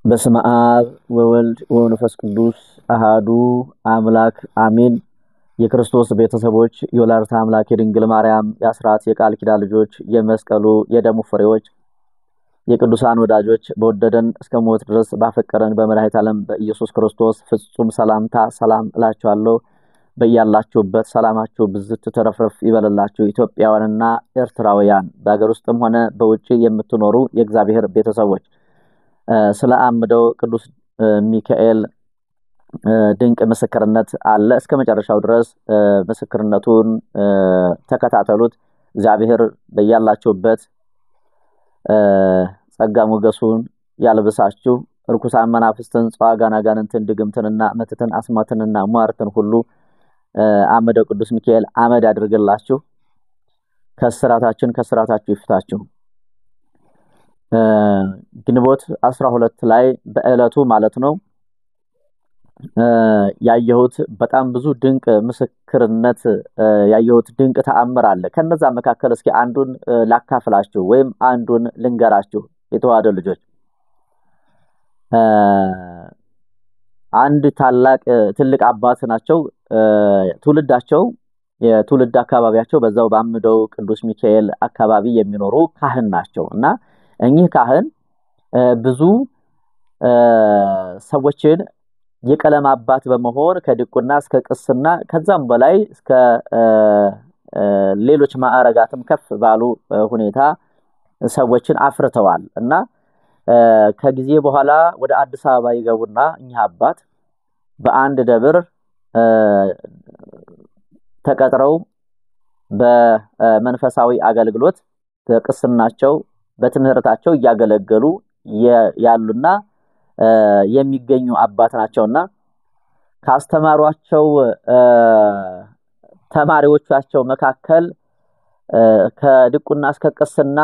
በስመ አብ ወወልድ ወመንፈስ ቅዱስ አሃዱ አምላክ አሜን። የክርስቶስ ቤተሰቦች የወላዲተ አምላክ የድንግል ማርያም የአስራት የቃል ኪዳን ልጆች የመስቀሉ የደሙ ፍሬዎች የቅዱሳን ወዳጆች በወደደን እስከ ሞት ድረስ ባፈቀረን በመድኃኒተ ዓለም በኢየሱስ ክርስቶስ ፍጹም ሰላምታ ሰላም እላችኋለሁ። በእያላችሁበት ሰላማችሁ ብዝት ተረፍረፍ ይበልላችሁ። ኢትዮጵያውያንና ኤርትራውያን በአገር ውስጥም ሆነ በውጪ የምትኖሩ የእግዚአብሔር ቤተሰቦች ስለ አምደው ቅዱስ ሚካኤል ድንቅ ምስክርነት አለ። እስከ መጨረሻው ድረስ ምስክርነቱን ተከታተሉት። እግዚአብሔር በእያላችሁበት ጸጋ ሞገሱን ያልብሳችሁ። ርኩሳን መናፍስትን ጸዋጋና ጋንንትን ድግምትንና መተትን አስማትንና ሟርትን ሁሉ አምደው ቅዱስ ሚካኤል አመድ ያድርግላችሁ። ከስራታችሁ ይፍታችሁ። ግንቦት 12 ላይ በእለቱ ማለት ነው ያየሁት በጣም ብዙ ድንቅ ምስክርነት ያየሁት ድንቅ ተአምር አለ። ከነዛ መካከል እስኪ አንዱን ላካፍላችሁ ወይም አንዱን ልንገራችሁ። የተዋሕዶ ልጆች አንድ ትልቅ አባት ናቸው። የትውልድ አካባቢያቸው በዛው በአምደው ቅዱስ ሚካኤል አካባቢ የሚኖሩ ካህን ናቸው እና እኚህ ካህን ብዙ ሰዎችን የቀለም አባት በመሆን ከድቁና እስከ ቅስና ከዛም በላይ እስከ ሌሎች ማዕረጋትም ከፍ ባሉ ሁኔታ ሰዎችን አፍርተዋል እና ከጊዜ በኋላ ወደ አዲስ አበባ ይገቡና እኚህ አባት በአንድ ደብር ተቀጥረው በመንፈሳዊ አገልግሎት በቅስናቸው በትምህርታቸው እያገለገሉ ያሉና የሚገኙ አባት ናቸውና ካስተማሯቸው ተማሪዎቻቸው መካከል ከድቁና እስከ ቅስና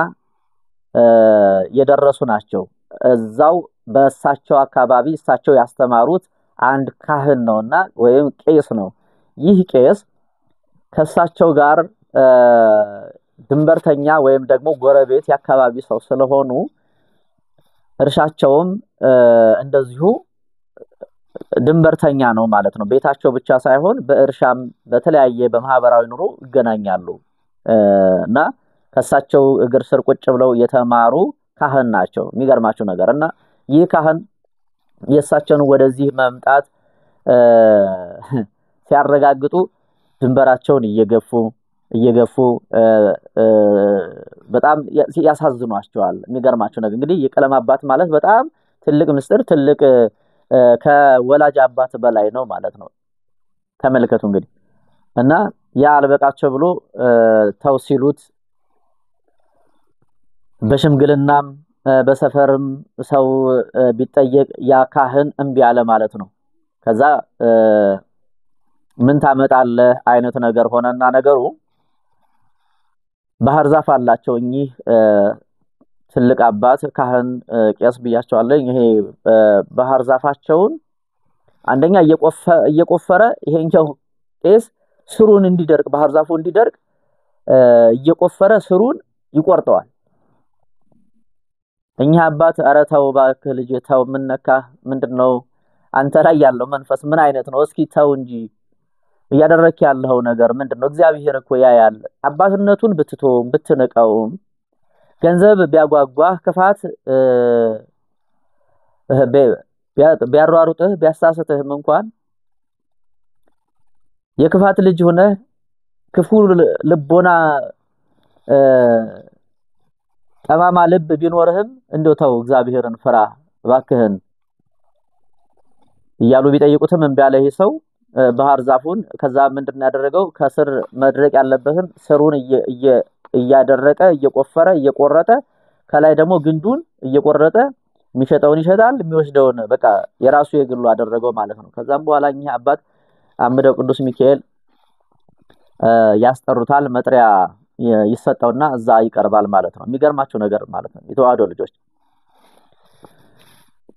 የደረሱ ናቸው። እዛው በእሳቸው አካባቢ እሳቸው ያስተማሩት አንድ ካህን ነውና ወይም ቄስ ነው። ይህ ቄስ ከእሳቸው ጋር ድንበርተኛ ወይም ደግሞ ጎረቤት ያካባቢ ሰው ስለሆኑ እርሻቸውም እንደዚሁ ድንበርተኛ ነው ማለት ነው። ቤታቸው ብቻ ሳይሆን በእርሻም በተለያየ በማህበራዊ ኑሮ ይገናኛሉ እና ከእሳቸው እግር ስር ቁጭ ብለው የተማሩ ካህን ናቸው። የሚገርማችሁ ነገር እና ይህ ካህን የእሳቸውን ወደዚህ መምጣት ሲያረጋግጡ ድንበራቸውን እየገፉ በጣም ያሳዝኗቸዋል። የሚገርማችሁ ነገር እንግዲህ የቀለም አባት ማለት በጣም ትልቅ ምስጢር ትልቅ ከወላጅ አባት በላይ ነው ማለት ነው። ተመልከቱ እንግዲህ እና ያ አልበቃቸው ብሎ ተው ሲሉት በሽምግልናም በሰፈርም ሰው ቢጠየቅ ያ ካህን እምቢ አለ ማለት ነው። ከዛ ምን ታመጣለህ አይነት ነገር ሆነና ነገሩ ባህር ዛፍ አላቸው። እኚህ ትልቅ አባት ካህን ቄስ ብያቸዋለሁ። ይሄ ባህር ዛፋቸውን አንደኛ እየቆፈረ ይሄኛው ቄስ ስሩን እንዲደርቅ ባህር ዛፉ እንዲደርቅ እየቆፈረ ስሩን ይቆርጠዋል። እኚህ አባት ኧረ ተው እባክህ ልጅ ተው፣ ምን ነካህ? ምንድነው አንተ ላይ ያለው መንፈስ ምን አይነት ነው? እስኪ ተው እንጂ እያደረክ ያለው ነገር ምንድነው? እግዚአብሔር እኮ ያያል። አባትነቱን ብትተውም ብትንቀውም ገንዘብ ቢያጓጓህ ክፋት ቢያሯሩጥህ ቢያሳስትህም እንኳን የክፋት ልጅ ሆነ ክፉ ልቦና ጠማማ ልብ ቢኖርህም እንደው ተው እግዚአብሔርን ፍራ እባክህን እያሉ ቢጠይቁትም እምቢ አለ ይሄ ሰው ባህር ዛፉን። ከዛ ምንድነው ያደረገው? ከስር መድረቅ ያለበትን ስሩን እያደረቀ እየቆፈረ እየቆረጠ ከላይ ደግሞ ግንዱን እየቆረጠ የሚሸጠውን ይሸጣል፣ የሚወስደውን በቃ የራሱ የግሉ አደረገው ማለት ነው። ከዛም በኋላ እኚህ አባት አምደው ቅዱስ ሚካኤል ያስጠሩታል። መጥሪያ ይሰጠውና እዛ ይቀርባል ማለት ነው። የሚገርማችሁ ነገር ማለት ነው የተዋሕዶ ልጆች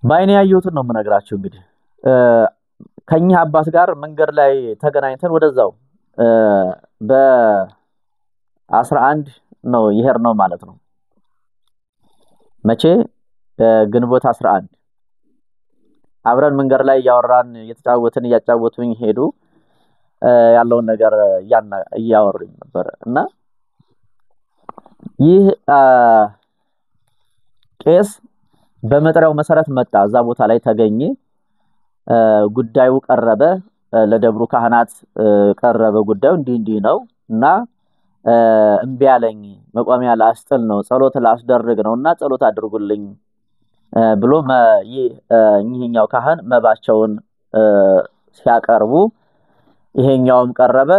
ባይኔ ያየሁትን ነው የምነግራችሁ። እንግዲህ ከኚህ አባት ጋር መንገድ ላይ ተገናኝተን ወደዛው በ11 ነው ይሄር ነው ማለት ነው። መቼ ግንቦት 11 አብረን መንገር ላይ ያወራን እያጫወቱኝ ሄዱ ያለውን ነገር ያወሩኝ ነበር እና ይህ ቄስ በመጥሪያው መሰረት መጣ እዛ ቦታ ላይ ተገኘ ጉዳዩ ቀረበ ለደብሩ ካህናት ቀረበ ጉዳዩ እንዲህ ነው እና እምቢ ያለኝ መቋሚያ ላስጥል ነው ጸሎት ላስደርግ ነውና ጸሎት አድርጉልኝ ብሎ ይሄኛው ካህን መባቸውን ሲያቀርቡ ይሄኛውም ቀረበ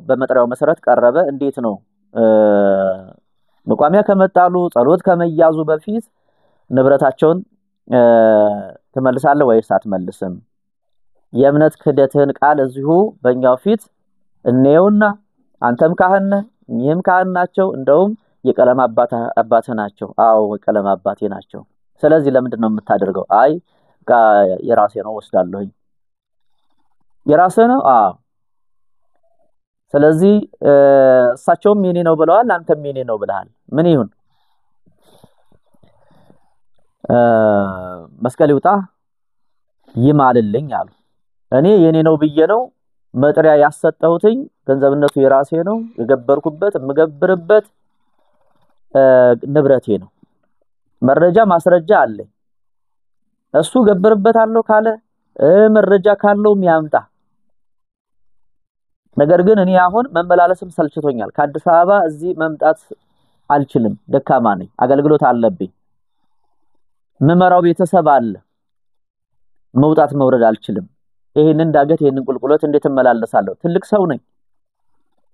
በመጥሪያው መሰረት ቀረበ እንዴት ነው መቋሚያ ከመጣሉ ጸሎት ከመያዙ በፊት ንብረታቸውን ተመልሳለህ ወይስ አትመልስም የእምነት ክህደትህን ቃል እዚሁ በእኛው ፊት እንየውና አንተም ካህን ይህም ካህን ናቸው እንደውም የቀለም አባቴ ናቸው አዎ የቀለም አባቴ ናቸው ስለዚህ ለምንድን ነው የምታደርገው አይ የራሴ ነው ወስዳለሁኝ የራሴ ነው አዎ ስለዚህ እሳቸውም የኔ ነው ብለዋል አንተም የኔ ነው ብለሃል ምን ይሁን መስቀል ይውጣ ይማልልኝ አሉ እኔ የኔ ነው ብዬ ነው መጥሪያ ያሰጠሁትኝ ገንዘብነቱ የራሴ ነው የገበርኩበት የምገብርበት ንብረቴ ነው መረጃ ማስረጃ አለ እሱ ገብርበታለሁ ካለ መረጃ ካለው ያምጣ ነገር ግን እኔ አሁን መመላለስም ሰልችቶኛል ከአዲስ አበባ እዚህ መምጣት አልችልም ደካማ ነኝ አገልግሎት አለብኝ መመራው ቤተሰብ አለ መውጣት መውረድ አልችልም ይሄንን ዳገት ይሄንን ቁልቁለት እንዴት እመላለሳለሁ ትልቅ ሰው ነኝ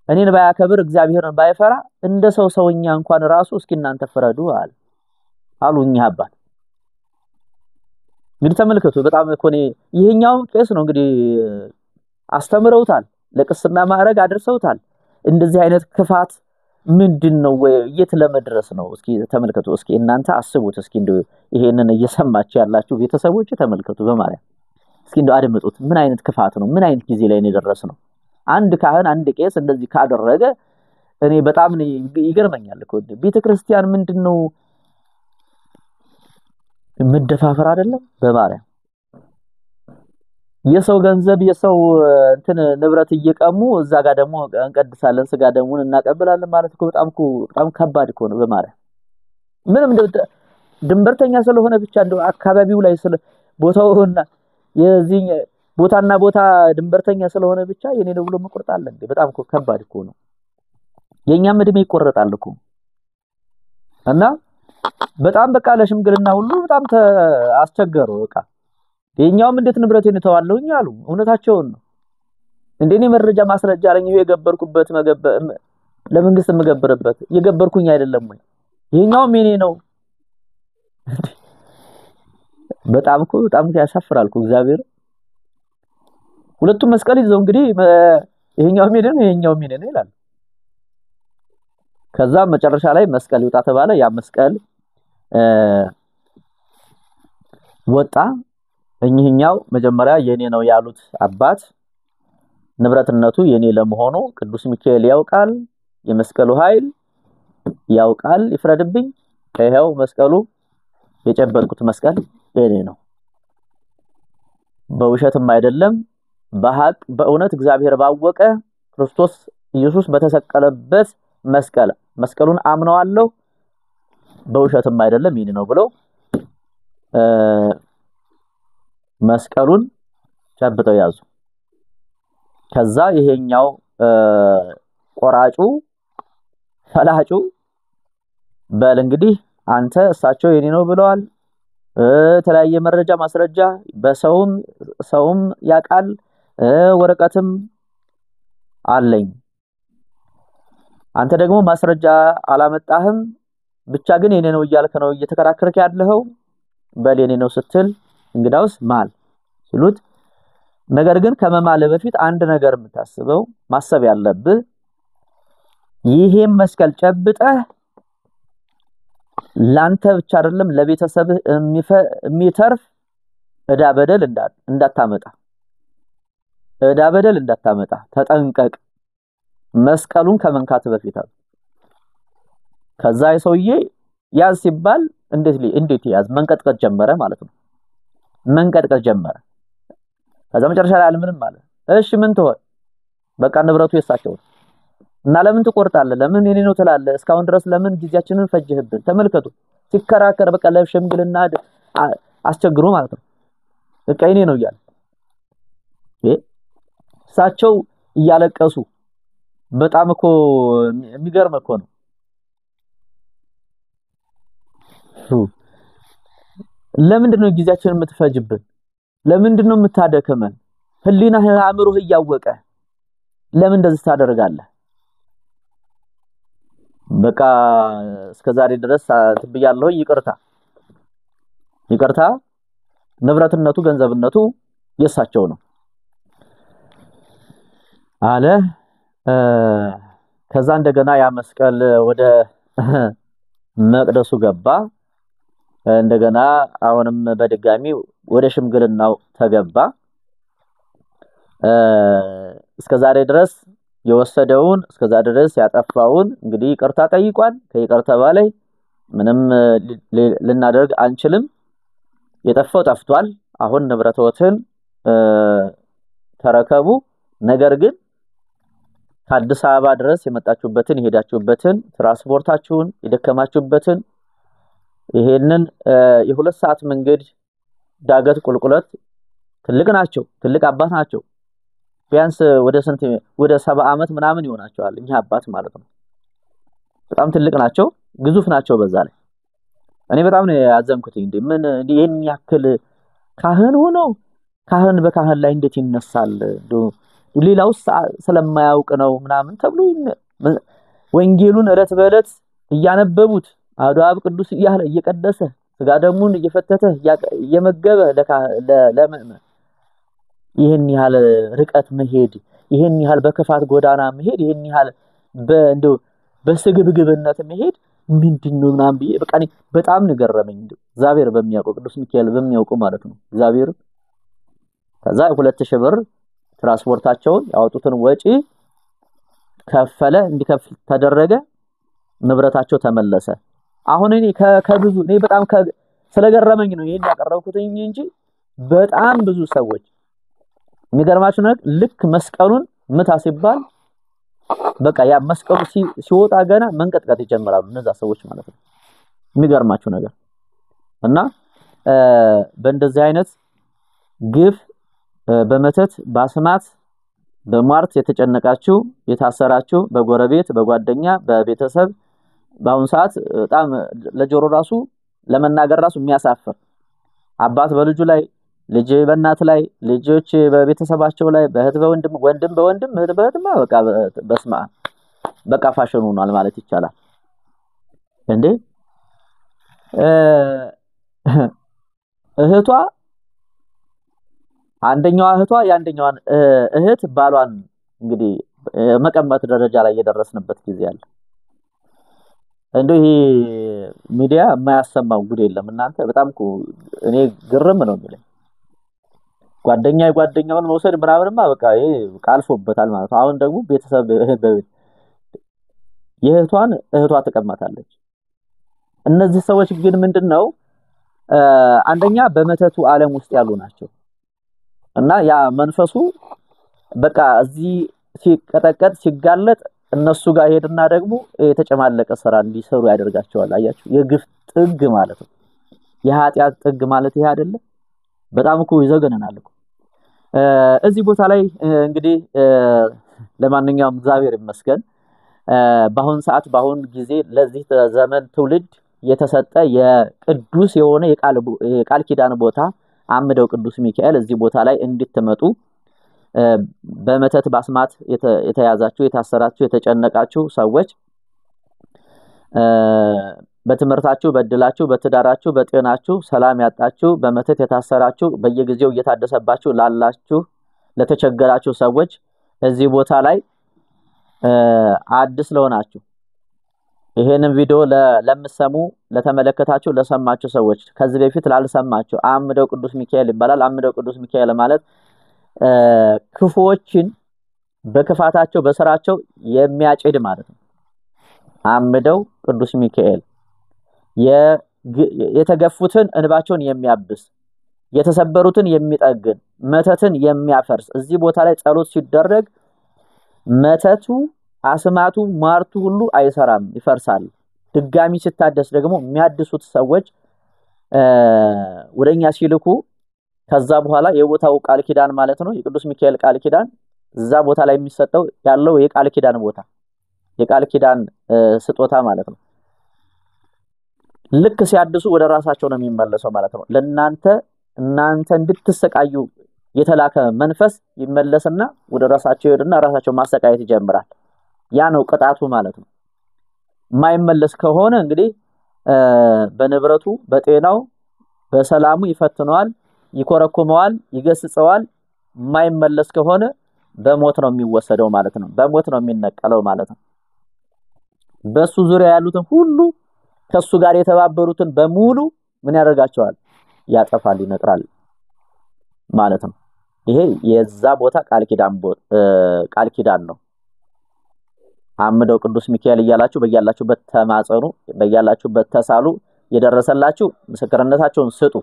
እኔን ባያከብር እግዚአብሔርን ባይፈራ እንደ ሰውኛ እንኳን ራሱ እስኪ እናንተ ፈረዱ አሉኝ አባት እንግዲህ ተመልከቱ በጣም ኮኔ ይሄኛው ቄስ ነው እንግዲህ አስተምረውታል ለቅስና ማዕረግ አድርሰውታል እንደዚህ አይነት ክፋት ምንድነው የት ለመድረስ ነው እስኪ ተመልከቱ እስኪ እናንተ አስቡት እስኪ እንደው ይሄንን እየሰማችሁ ያላችሁ ቤተሰቦች ተመልከቱ በማርያም እስኪ እንደው አድምጡት ምን አይነት ክፋት ነው ምን አይነት ጊዜ ላይ ነው የደረስነው አንድ ካህን አንድ ቄስ እንደዚህ ካደረገ እኔ በጣም ይገርመኛል እኮ ቤተክርስቲያን ምንድነው መደፋፈር አይደለም በማርያም የሰው ገንዘብ የሰው እንትን ንብረት እየቀሙ እዛ ጋር ደግሞ እንቀድሳለን ስጋ ደሙን እናቀበላለን ማለት እኮ በጣም ከባድ እኮ ነው በማርያም ምንም ድንበርተኛ ስለሆነ ብቻ እንደው አካባቢው ላይ ስለ ቦታውና የዚህ ቦታና ቦታ ድንበርተኛ ስለሆነ ብቻ የኔ ነው ብሎ መቆርጣል እንዴ በጣም እኮ ከባድ እኮ ነው የኛም እድሜ ይቆረጣል እኮ እና በጣም በቃ ለሽምግልና ሁሉ በጣም አስቸገሩ በቃ የኛውም እንዴት ንብረቴን ተዋለውኝ አሉ እውነታቸውን ነው እንደኔ መረጃ ማስረጃ አለኝ የገበርኩበት ለመንግስት መገበርበት የገበርኩኝ አይደለም ወይ የኛውም የኔ ነው በጣም ያሳፍራል እኮ እግዚአብሔር ሁለቱም መስቀል ይዘው እንግዲህ ይሄኛውም የኔ ነው ይላል ከዛ መጨረሻ ላይ መስቀል ይውጣ ተባለ ያ መስቀል ወጣ እኚህኛው መጀመሪያ የኔ ነው ያሉት አባት ንብረትነቱ የኔ ለመሆኑ ቅዱስ ሚካኤል ያውቃል የመስቀሉ ኃይል ያውቃል ይፍረድብኝ ይሄው መስቀሉ የጨበጥኩት መስቀል የኔ ነው በውሸትም አይደለም በሐቅ በእውነት እግዚአብሔር ባወቀ ክርስቶስ ኢየሱስ በተሰቀለበት መስቀሉን አምነዋለሁ በውሸትም አይደለም የኔ ነው ብለው መስቀሉን ጨብጠው ያዙ ከዛ ይሄኛው ቆራጩ ፈላጩ በል እንግዲህ አንተ እሳቸው የኔ ነው ብለዋል ተለያየ መረጃ ማስረጃ በሰውም ያቃል ወረቀትም አለኝ አንተ ደግሞ ማስረጃ አላመጣህም ብቻ ግን የኔ ነው እያልከ ነው እየተከራከርክ ያለኸው በል የኔ ነው ስትል እንግዳውስ ማል ሲሉት ነገር ግን ከመማለ በፊት አንድ ነገር የምታስበው ማሰብ ያለብህ ይሄም መስቀል ጨብጠህ ላንተ ብቻ አይደለም ለቤተሰብህ የሚተርፍ እዳ በደል እንዳታመጣ ተጠንቀቅ መስቀሉን ከመንካት በፊት ከዛ ሰውዬ ያዝ ሲባል እንዴት ያዝ መንቀጥቀጥ ጀመረ ማለት ነው መንቀጥቀጥ ጀመረ። ከዛ መጨረሻ ላይ ምንም ማለት እሺ ምን ትሆን በቃ ንብረቱ የሳቸው እና ለምን ትቆርጣለህ ለምን የኔ ነው ትላለህ እስካሁን ድረስ ለምን ጊዜያችንን ፈጅህብን ተመልከቱ ሲከራከር በቃ ለሽምግልና አስቸግሮ ማለት ነው በቃ የኔ ነው ይላል እሳቸው እያለቀሱ በጣም እኮ የሚገርም እኮ ነው ለምንድነው ጊዜያችንን የምትፈጅብን ለምንድነው የምታደከመን ህሊናህ አእምሮህ እያወቀ ለምን እንደዚህ ታደርጋለህ በቃ እስከዛሬ ድረስ ትብያለሁ ይቅርታ ንብረትነቱ ገንዘብነቱ የሳቸው ነው አለ ከዛ እንደገና ያ መስቀል ወደ መቅደሱ ገባ እንደገና አሁንም በድጋሚ ወደ ሽምግልናው ተገባ እስከዛሬ ድረስ የወሰደውን እስከዛሬ ድረስ ያጠፋውን እንግዲህ ይቅርታ ጠይቋል ከይቅርታ በላይ ምንም ልናደርግ አንችልም የጠፋው ጠፍቷል አሁን ንብረቶትን ተረከቡ ነገር ግን ከአዲስ አበባ ድረስ የመጣችሁበትን የሄዳችሁበትን ትራንስፖርታችሁን የደከማችሁበትን ይሄንን የ2 ሰዓት መንገድ ዳገት ቁልቁለት ትልቅ አባት ናቸው ቢያንስ ወደ 70 አመት ምናምን ይሆናቸዋል እኛ አባት ማለት ነው በጣም ትልቅ ናቸው ግዙፍ ናቸው በዛ ላይ እኔ በጣም ነው ያዘንኩት ምን ይሄን ያክል ካህን ሆኖ ካህን በካህን ላይ እንዴት ይነሳል ሌላው ስለማያውቅ ነው ምናምን ተብሎ ወንጌሉን እለት በእለት እያነበቡት አሐዱ አብ ቅዱስ እያለ እየቀደሰ ስጋ ደሙን እየፈተተ እየመገበ ለምእመን ይሄን ያህል ርቀት መሄድ ይሄን ያህል በከፋት ጎዳና መሄድ ይሄን ያህል እንደው በስግብግብነት መሄድ ምንድነው ምናምን ብዬ በቃ በጣም ንገረመኝ እግዚአብሔር በሚያውቀው ቅዱስ ሚካኤል በሚያውቀው ማለት ነው እግዚአብሔር ከዛ 2000 ብር ትራንስፖርታቸውን ያወጡትን ወጪ ከፈለ እንዲከፍል ተደረገ ንብረታቸው ተመለሰ አሁን እኔ ከብዙ እኔ በጣም ስለገረመኝ ነው ይሄን ያቀረብኩት እንጂ በጣም ብዙ ሰዎች የሚገርማችሁ ነገር ልክ መስቀሉን ምታ ሲባል በቃ ያ መስቀሉ ሲወጣ ገና መንቀጥቀጥ ይጀምራሉ እነዛ ሰዎች ማለት ነው የሚገርማችሁ ነገር እና በእንደዚህ አይነት ግፍ በመተት ባስማት በሟርት የተጨነቃችሁ የታሰራችሁ በጎረቤት በጓደኛ በቤተሰብ በአሁን ሰዓት በጣም ለጆሮ ራሱ ለመናገር ራሱ የሚያሳፍር አባት በልጁ ላይ ልጅ በእናት ላይ ልጆች በቤተሰባቸው ላይ በእህት በወንድም ወንድም በወንድም እህት በእህትማ በቃ በስማ በቃ ፋሽን ሆኗል ማለት ይቻላል እንዴ እህቷ አንደኛዋ እህቷ ያንደኛዋን እህት ባሏን እንግዲህ መቀመጥ ደረጃ ላይ የደረስንበት ጊዜ አለ እንደው ይሄ ሚዲያ የማያሰማው ጉድ የለም እናንተ በጣም እኔ ግርም ነው የሚለኝ ጓደኛውን መውሰድ ምናምንማ በቃ ይሄ ቃልፎበታል ማለት ነው አሁን ደግሞ ቤተሰብ እህቷ ተቀማጣለች እነዚህ ሰዎች ግን ምንድነው አንደኛ በመተቱ ዓለም ውስጥ ያሉ ናቸው እና ያ መንፈሱ በቃ እዚህ ሲቀጠቀጥ ሲጋለጥ እነሱ ጋር ሄድና ደግሞ የተጨማለቀ ስራ እንዲሰሩ ያደርጋቸዋል አያችሁ የግፍ ጥግ ማለት ነው የኃጢያት ጥግ ማለት ይሄ አይደለ በጣም እኮ ይዘገነናል እኮ እዚህ ቦታ ላይ እንግዲህ ለማንኛውም እግዚአብሔር ይመስገን በአሁን ጊዜ ለዚህ ዘመን ትውልድ የተሰጠ የቅዱስ የሆነ የቃል ኪዳን ቦታ አምደው ቅዱስ ሚካኤል እዚህ ቦታ ላይ እንድትመጡ በመተት ባስማት የተያዛችሁ የታሰራችሁ የተጨነቃችሁ ሰዎች በትምህርታችሁ በእድላችሁ በትዳራችሁ በጤናችሁ ሰላም ያጣችሁ በመተት የታሰራችሁ በየጊዜው እየታደሰባችሁ ላላችሁ ለተቸገራችሁ ሰዎች እዚህ ቦታ ላይ አዲስ ለሆናችሁ ይሄንን ቪዲዮ ለምሰሙ ለተመለከታችሁ ለሰማችሁ ሰዎች ከዚህ በፊት ላልሰማችሁ አምደው ቅዱስ ሚካኤል ይባላል አምደው ቅዱስ ሚካኤል ማለት ክፉዎችን በክፋታቸው በስራቸው የሚያጭድ ማለት ነው አምደው ቅዱስ ሚካኤል የተገፉትን እንባቸውን የሚያብስ የተሰበሩትን የሚጠግን መተትን የሚያፈርስ እዚህ ቦታ ላይ ጸሎት ሲደረግ መተቱ አስማቱ ማርቱ ሁሉ አይሰራም ይፈርሳል ድጋሚ ሲታደስ ደግሞ የሚያድሱት ሰዎች ወደኛ ሲልኩ ከዛ በኋላ የቦታው ቃል ኪዳን ማለት ነው የቅዱስ ሚካኤል ቃል ኪዳን እዛ ቦታ ላይ የሚሰጠው ያለው የቃል ኪዳን ቦታ የቃል ኪዳን ስጦታ ማለት ነው ልክ ሲያድሱ ወደ ራሳቸው ነው የሚመለሰው ማለት ነው እናንተ እንድትሰቃዩ የተላከ መንፈስ ይመለስና ወደ ራሳቸው ይወድና ራሳቸው ማሰቃየት ይጀምራል ያ ነው ቅጣቱ ማለት ነው ማይመለስ ከሆነ እንግዲህ በንብረቱ በጤናው በሰላሙ ይፈትነዋል ይኮረኩመዋል ይገስጸዋል ማይመለስ ከሆነ በሞት ነው የሚወሰደው ማለት ነው በሞት ነው የሚነቀለው ማለት ነው በሱ ዙሪያ ያሉትን ሁሉ ከሱ ጋር የተባበሩትን በሙሉ ምን ያደርጋቸዋል ያጠፋል ይነጥራል ማለት ነው ይሄ የዛ ቦታ ቃል ኪዳን ነው አምደው ቅዱስ ሚካኤል ይያላችሁ በያላችሁበት ተማጸኑ በያላችሁበት ተሳሉ የደረሰላችሁ ምስክርነታቸውን ስጡ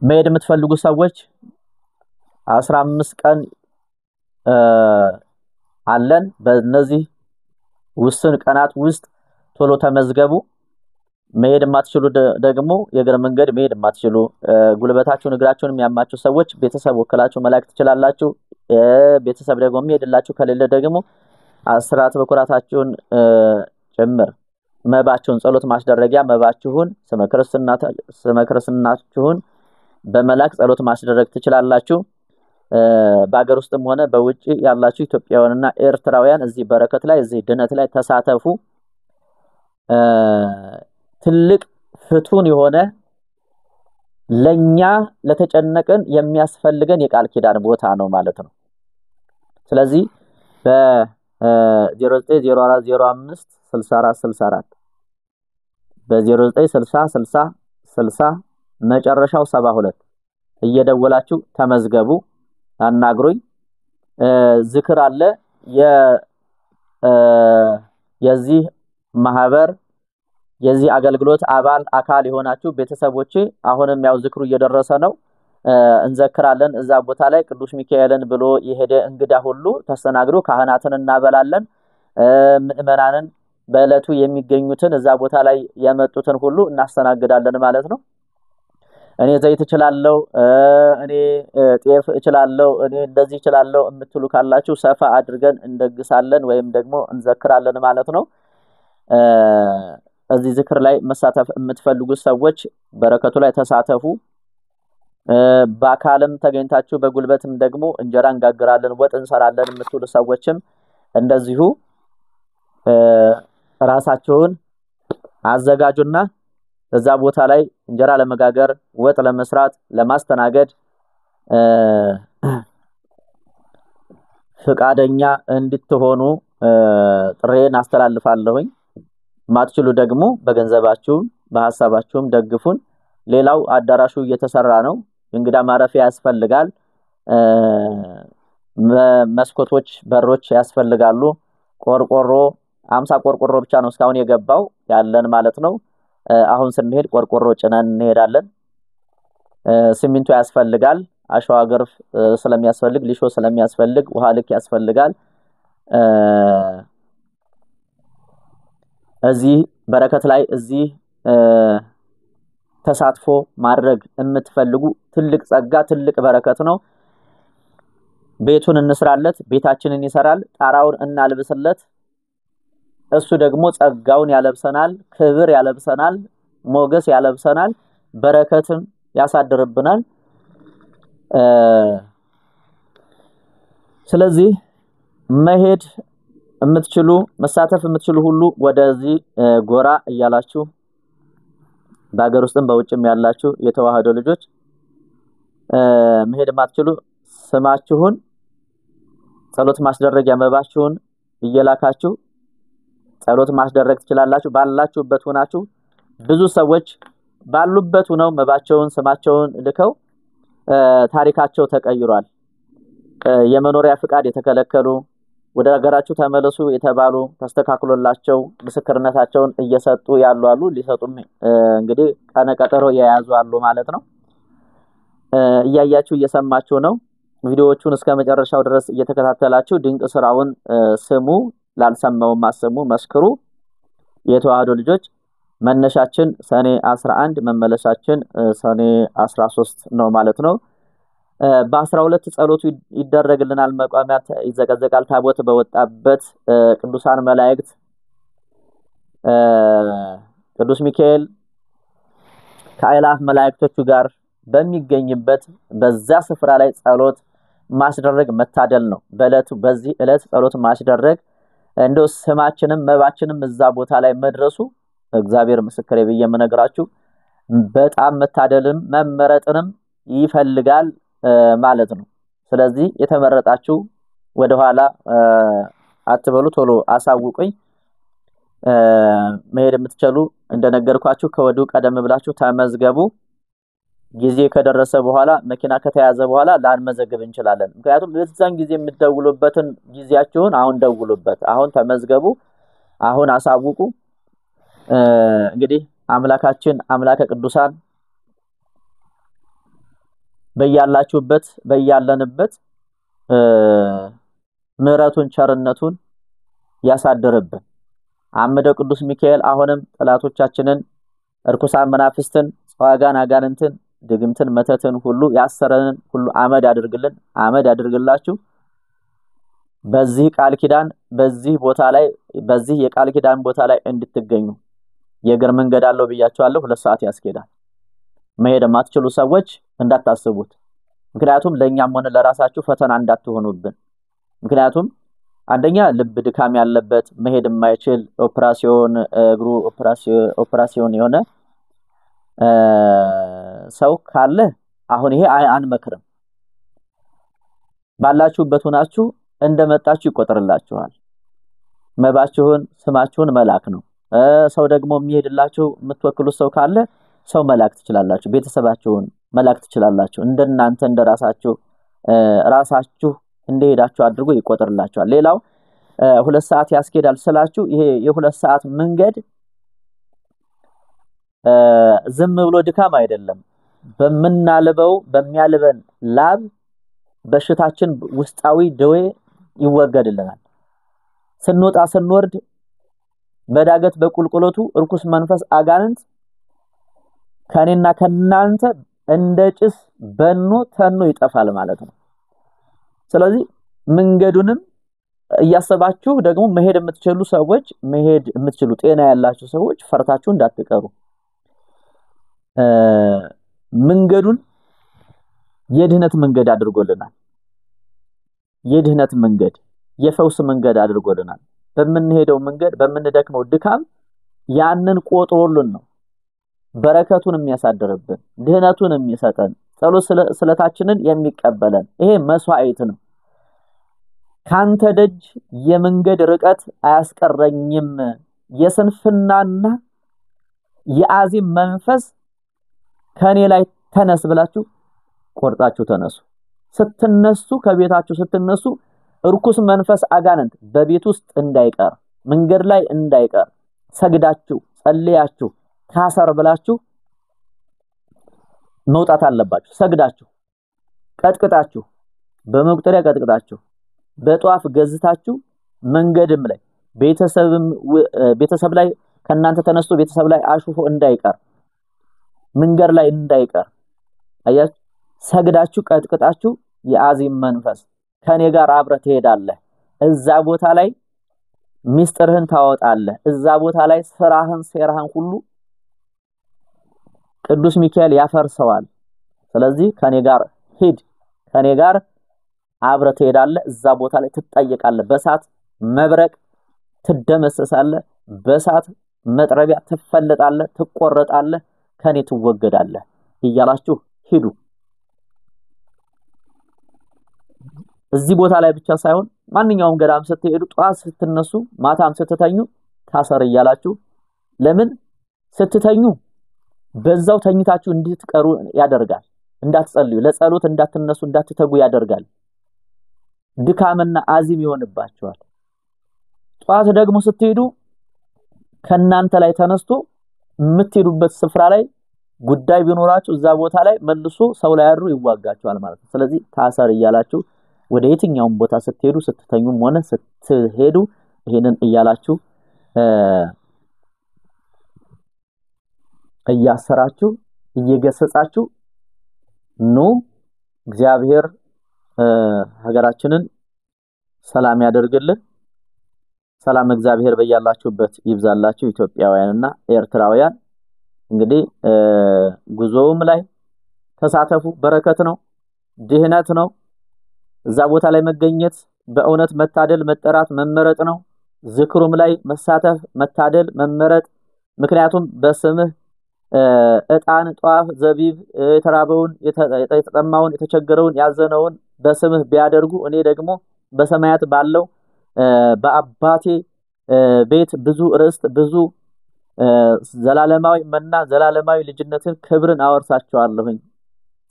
መሄድ የምትፈልጉ ሰዎች 15 ቀን አለን በእነዚህ ውስን ቀናት ውስጥ ቶሎ ተመዝገቡ መሄድ የማትችሉ ደግሞ የእግር መንገድ መሄድ የማትችሉ ጉልበታችሁን እግራችሁን የሚያማችሁ ሰዎች ቤተሰብ ወክላችሁ መላክ ትችላላችሁ ቤተሰብ ደግሞ የሚሄድላችሁ ከሌለ ደግሞ አስራት በኩራታችሁን ጭምር መባችሁን ጸሎት ማስደረጊያ መባችሁን ስመ ክርስትናችሁን በመላክ ጸሎት ማስደረግ ትችላላችሁ በአገር ውስጥም ሆነ በውጪ ያላችሁ ኢትዮጵያውያንና ኤርትራውያን እዚህ በረከት ላይ እዚህ ድነት ላይ ተሳተፉ ትልቅ ፍቱን የሆነ ለኛ ለተጨነቀን የሚያስፈልገን የቃል ኪዳን ቦታ ነው ማለት ነው ስለዚህ በ0904056464 በ09606060 መጨረሻው 72 እየደወላችሁ ተመዝገቡ አናግሩኝ ዝክር አለ የዚህ ማህበር የዚህ አገልግሎት አካል የሆናችሁ ቤተሰቦቼ አሁንም ያው ዝክሩ እየደረሰ ነው እንዘክራለን እዛ ቦታ ላይ ቅዱስ ሚካኤልን ብሎ የሄደ እንግዳ ሁሉ ተስተናግዶ ካህናትን እናበላለን ምእመናንን በእለቱ የሚገኙትን እዛ ቦታ ላይ ያመጡትን ሁሉ እናስተናግዳለን ማለት ነው እኔ ዘይት እችላለሁ እኔ ጤፍ እችላለሁ እኔ እንደዚህ እችላለሁ የምትሉ ካላችሁ ሰፋ አድርገን እንደግሳለን ወይም ደግሞ እንዘክራለን ማለት ነው እዚህ ዝክር ላይ መሳተፍ የምትፈልጉ ሰዎች በረከቱ ላይ ተሳተፉ በአካልም ተገኝታችሁ በጉልበትም ደግሞ እንጀራ እንጋግራለን ወጥ እንሰራለን የምትሉ ሰዎችም እንደዚሁ ራሳችሁን አዘጋጁና እዛ ቦታ ላይ እንጀራ ለመጋገር ወጥ ለመስራት ለማስተናገድ ፍቃደኛ እንድትሆኑ ጥሬን አስተላልፋለሁኝ ማትችሉ ደግሞ በገንዘባችሁ በሐሳባችሁም ደግፉን ሌላው አዳራሹ እየተሰራ ነው እንግዳ ማረፊያ ያስፈልጋል መስኮቶች በሮች ያስፈልጋሉ ቆርቆሮ 50 ቆርቆሮ ብቻ ነው እስካሁን የገባው ያለን ማለት ነው አሁን ስንሄድ ቆርቆሮ ጭነን እንሄዳለን ሲሚንቶ ያስፈልጋል አሸዋ ገርፍ ስለሚያስፈልግ ሊሾ ስለሚያስፈልግ ውሃ ልክ ያስፈልጋል እዚህ በረከት ላይ እዚህ ተሳትፎ ማድረግ የምትፈልጉ ትልቅ ጸጋ ትልቅ በረከት ነው ቤቱን እንስራለት ቤታችንን ይሰራል ጣራውን እናልብስለት እሱ ደግሞ ጸጋውን ያለብሰናል ክብር ያለብሰናል ሞገስ ያለብሰናል በረከትም ያሳድርብናል ስለዚህ መሄድ የምትችሉ መሳተፍ የምትችሉ ሁሉ ወደዚህ ጎራ እያላችሁ በአገር ውስጥም በውጭም ያላችሁ የተዋህዶ ልጆች መሄድ ማትችሉ ስማችሁን ጸሎት ማስደረግ ያመባችሁን እየላካችሁ ጸሎት ማስደረግ ትችላላችሁ ባላችሁበት ሆናችሁ ብዙ ሰዎች ባሉበት ሆነው መባቸውን ስማቸውን ልከው ታሪካቸው ተቀይሯል የመኖሪያ ፍቃድ የተከለከሉ ወደ ሀገራችሁ ተመለሱ የተባሉ ተስተካክሎላቸው ምስክርነታቸውን እየሰጡ ያሉ አሉ። ሊሰጡም እንግዲህ ቀነ ቀጠሮ የያዙ አሉ ማለት ነው። እያያችሁ እየሰማችሁ ነው። ቪዲዮዎቹን እስከ መጨረሻው ድረስ እየተከታተላችሁ ድንቅ ስራውን ስሙ፣ ላልሰማው ማሰሙ፣ መስክሩ። የተዋህዶ ልጆች መነሻችን ሰኔ 11 መመለሻችን ሰኔ 13 ነው ማለት ነው። በ12 ጸሎቱ ይደረግልናል። መቋሚያት ይዘቀዘቃል። ታቦት በወጣበት ቅዱሳን መላእክት ቅዱስ ሚካኤል ከአእላፍ መላእክቶቹ ጋር በሚገኝበት በዛ ስፍራ ላይ ጸሎት ማስደረግ መታደል ነው። በዚህ ዕለት ጸሎት ማስደረግ እንደው ስማችንም መባችንም እዛ ቦታ ላይ መድረሱ እግዚአብሔር ምስክሬ ብዬ የምነግራችሁ በጣም መታደልም መመረጥንም ይፈልጋል ማለት ነው። ስለዚህ የተመረጣችሁ ወደ ኋላ አትበሉ፣ ቶሎ አሳውቁኝ። መሄድ የምትችሉ እንደነገርኳችሁ ከወዲሁ ቀደም ብላችሁ ተመዝገቡ። ጊዜ ከደረሰ በኋላ መኪና ከተያዘ በኋላ ላንመዘግብ እንችላለን። ምክንያቱም በዛን ጊዜ የምትደውሉበትን ጊዜያችሁን አሁን ደውሉበት። አሁን ተመዝገቡ፣ አሁን አሳውቁ። እንግዲህ አምላካችን አምላከ ቅዱሳን በያላችሁበት በያለንበት ምሕረቱን ቸርነቱን ያሳድርብን። አምደ ቅዱስ ሚካኤል አሁንም ጠላቶቻችንን እርኩሳን መናፍስትን ጸዋጋን አጋንንትን ድግምትን መተትን ሁሉ ያሰረንን ሁሉ አመድ ያድርግልን፣ አመድ ያድርግላችሁ። በዚህ ቃል ኪዳን በዚህ ቦታ ላይ በዚህ የቃል ኪዳን ቦታ ላይ እንድትገኙ የእግር መንገድ አለው ብያችኋለሁ። 2 ሰዓት ያስኬዳል። መሄድ የማትችሉ ሰዎች እንዳታስቡት። ምክንያቱም ለኛም ሆነ ለራሳችሁ ፈተና እንዳትሆኑብን። ምክንያቱም አንደኛ ልብ ድካም ያለበት መሄድ የማይችል እግሩ ኦፕራሲዮን የሆነ ሰው ካለ አሁን ይሄ አንመክርም። ባላችሁበት ሆናችሁ እንደመጣችሁ ይቆጥርላችኋል። መባችሁን ስማችሁን መላክ ነው። ሰው ደግሞ የሚሄድላችሁ የምትወክሉት ሰው ካለ ሰው መላክ ትችላላችሁ። ቤተሰባችሁን መላክ ትችላላችሁ። እንደናንተ እንደራሳችሁ ራሳችሁ እንደሄዳችሁ አድርጎ ይቆጥርላችኋል። ሌላው 2 ሰዓት ያስኬዳል ስላችሁ ይሄ የ2 ሰዓት መንገድ ዝም ብሎ ድካም አይደለም። በመናልበው በሚያልበን ላብ በሽታችን ውስጣዊ ደዌ ይወገድልናል። ስንወጣ ስንወርድ በዳገት በቁልቁለቱ እርኩስ መንፈስ አጋንንት ከኔና ከናንተ እንደ ጭስ በኖ ተኖ ይጠፋል ማለት ነው። ስለዚህ መንገዱንም እያሰባችሁ ደግሞ መሄድ የምትችሉ ሰዎች መሄድ የምትችሉ ጤና ያላችሁ ሰዎች ፈርታችሁ እንዳትቀሩ። መንገዱን የድህነት መንገድ አድርጎልናል። የድህነት መንገድ የፈውስ መንገድ አድርጎልናል። በመንሄደው መንገድ በመንደክመው ድካም ያንን ቆጥሮልን ነው በረከቱን የሚያሳድርብን ድህነቱን የሚሰጠን ጸሎት ስለታችንን የሚቀበለን። ይሄ መስዋዕት ነው። ካንተ ደጅ የመንገድ ርቀት አያስቀረኝም፣ የስንፍናና የአዚም መንፈስ ከኔ ላይ ተነስ ብላችሁ ቆርጣችሁ ተነሱ። ስትነሱ ከቤታችሁ ስትነሱ እርኩስ መንፈስ አጋንንት በቤት ውስጥ እንዳይቀር መንገድ ላይ እንዳይቀር ሰግዳችሁ ጸልያችሁ ታሰር ብላችሁ መውጣት አለባችሁ። ሰግዳችሁ ቀጥቅጣችሁ በመቁጠሪያ ቀጥቅጣችሁ በጧፍ ገዝታችሁ መንገድም ላይ ቤተሰብ ላይ ከናንተ ተነስቶ ቤተሰብ ላይ አሹፎ እንዳይቀር መንገድ ላይ እንዳይቀር አያችሁ። ሰግዳችሁ ቀጥቅጣችሁ የአዚም መንፈስ ከኔ ጋር አብረህ ትሄዳለህ፣ እዛ ቦታ ላይ ሚስጥርህን ታወጣለህ፣ እዛ ቦታ ላይ ስራህን ሴራህን ሁሉ ቅዱስ ሚካኤል ያፈርሰዋል። ስለዚህ ከኔ ጋር ሂድ፣ ከኔ ጋር አብረህ ትሄዳለህ፣ እዛ ቦታ ላይ ትጠየቃለህ፣ በሳት መብረቅ ትደመሰሳለህ፣ በሳት መጥረቢያ ትፈለጣለህ፣ ትቆረጣለህ፣ ከኔ ትወገዳለህ እያላችሁ ሂዱ። እዚህ ቦታ ላይ ብቻ ሳይሆን ማንኛውም ገዳም ስትሄዱ ጧት ስትነሱ ማታም ስትተኙ ታሰር እያላችሁ ለምን ስትተኙ በዛው ተኝታችሁ እንድትቀሩ ያደርጋል። እንዳትጸልዩ ለጸሎት እንዳትነሱ እንዳትተጉ ያደርጋል። ድካምና አዚም ይሆንባቸዋል። ጧት ደግሞ ስትሄዱ ከናንተ ላይ ተነስቶ የምትሄዱበት ስፍራ ላይ ጉዳይ ቢኖራችሁ እዛ ቦታ ላይ መልሶ ሰው ላይ ያድሩ ይዋጋቸዋል ማለት ነው። ስለዚህ ታሰር እያላችሁ ወደ የትኛውም ቦታ ስትሄዱ ስትተኙም ሆነ ስትሄዱ ይሄንን እያላችሁ እያሰራችሁ እየገሰጻችሁ ኑ እግዚአብሔር ሀገራችንን ሰላም ያደርግልን። ሰላም እግዚአብሔር በያላችሁበት ይብዛላችሁ ኢትዮጵያውያንና ኤርትራውያን። እንግዲህ ጉዞውም ላይ ተሳተፉ፣ በረከት ነው፣ ድህነት ነው። እዛ ቦታ ላይ መገኘት በእውነት መታደል፣ መጠራት፣ መመረጥ ነው። ዝክሩም ላይ መሳተፍ መታደል፣ መመረጥ። ምክንያቱም በስምህ እጣን፣ ጧፍ፣ ዘቢብ የተራበውን፣ የተጠማውን፣ የተቸገረውን፣ ያዘነውን በስምህ ቢያደርጉ እኔ ደግሞ በሰማያት ባለው በአባቴ ቤት ብዙ ርስት ብዙ ዘላለማዊ መና ዘላለማዊ ልጅነትን ክብርን አወርሳቸዋለሁኝ።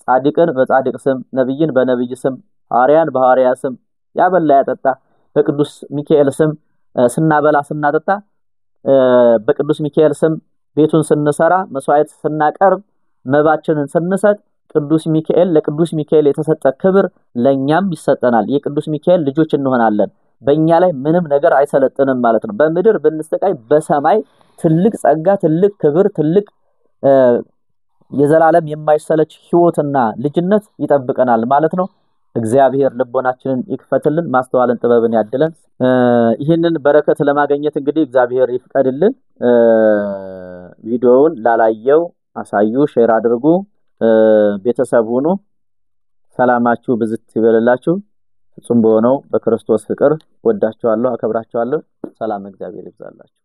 ጻድቅን በጻድቅ ስም፣ ነብይን በነብይ ስም፣ ሐዋርያን በሐዋርያ ስም ያበላ ያጠጣ በቅዱስ ሚካኤል ስም ስናበላ ስናጠጣ በቅዱስ ሚካኤል ስም ቤቱን ስንሰራ መስዋዕት ስናቀርብ መባችንን ስንሰጥ ቅዱስ ሚካኤል ለቅዱስ ሚካኤል የተሰጠ ክብር ለኛም ይሰጠናል። የቅዱስ ሚካኤል ልጆች እንሆናለን። በእኛ ላይ ምንም ነገር አይሰለጥንም ማለት ነው። በምድር ብንስተቃይ በሰማይ ትልቅ ጸጋ፣ ትልቅ ክብር፣ ትልቅ የዘላለም የማይሰለች ህይወትና ልጅነት ይጠብቀናል ማለት ነው። እግዚአብሔር ልቦናችንን ይክፈትልን፣ ማስተዋልን ጥበብን ያድለን። ይህንን በረከት ለማግኘት እንግዲህ እግዚአብሔር ይፍቀድልን። ቪዲዮውን ላላየው አሳዩ፣ ሼር አድርጉ፣ ቤተሰብ ሁኑ። ሰላማችሁ ብዝት ይበልላችሁ። ፍጹም በሆነው በክርስቶስ ፍቅር ወዳችኋለሁ፣ አከብራችኋለሁ። ሰላም እግዚአብሔር ይብዛላችሁ።